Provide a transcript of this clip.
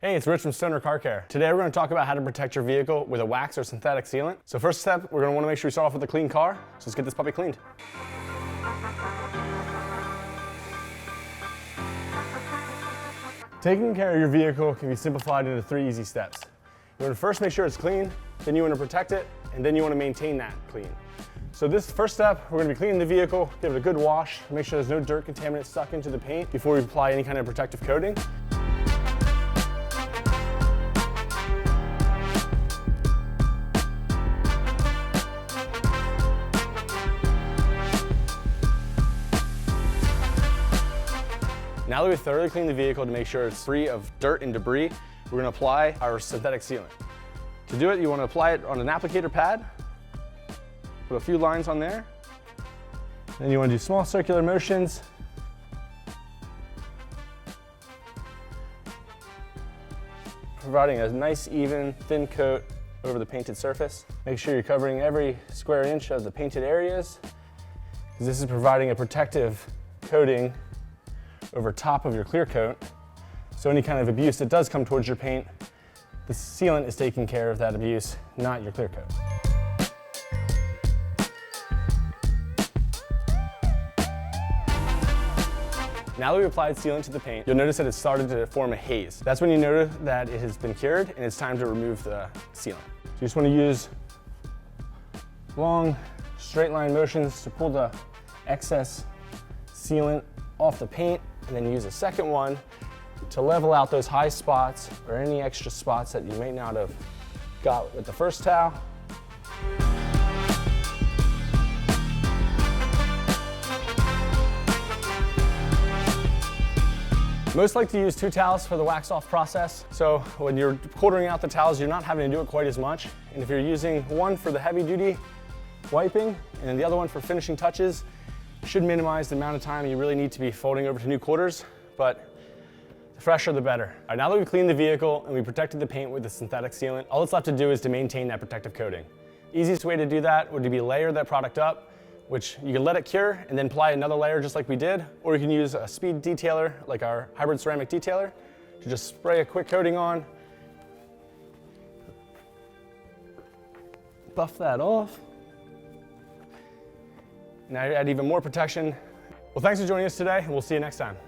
Hey, it's Rich from Stoner Car Care. Today we're going to talk about how to protect your vehicle with a wax or synthetic sealant. So first step, we're going to want to make sure we start off with a clean car. So let's get this puppy cleaned. Taking care of your vehicle can be simplified into 3 easy steps. You want to first make sure it's clean, then you want to protect it, and then you want to maintain that clean. So this first step, we're going to be cleaning the vehicle, give it a good wash, make sure there's no dirt contaminants stuck into the paint before we apply any kind of protective coating. Now that we've thoroughly cleaned the vehicle to make sure it's free of dirt and debris, we're going to apply our synthetic sealant. To do it, you want to apply it on an applicator pad. Put a few lines on there. Then you want to do small circular motions. Providing a nice, even, thin coat over the painted surface. Make sure you're covering every square inch of the painted areas, because this is providing a protective coating over top of your clear coat. So any kind of abuse that does come towards your paint, the sealant is taking care of that abuse, not your clear coat. Now that we've applied sealant to the paint, you'll notice that it's started to form a haze. That's when you know that it has been cured and it's time to remove the sealant. So you just want to use long, straight line motions to pull the excess sealant off the paint, and then use a second one to level out those high spots or any extra spots that you may not have got with the first towel. Most like to use 2 towels for the wax off process. So when you're quartering out the towels, you're not having to do it quite as much. And if you're using one for the heavy duty wiping and the other one for finishing touches, should minimize the amount of time you really need to be folding over to new quarters, but the fresher the better. All right, now that we've cleaned the vehicle and we protected the paint with the synthetic sealant, all that's left to do is to maintain that protective coating. Easiest way to do that would be layer that product up, which you can let it cure and then apply another layer just like we did, or you can use a speed detailer like our hybrid ceramic detailer to just spray a quick coating on, buff that off. Now you add even more protection. Well, thanks for joining us today, and we'll see you next time.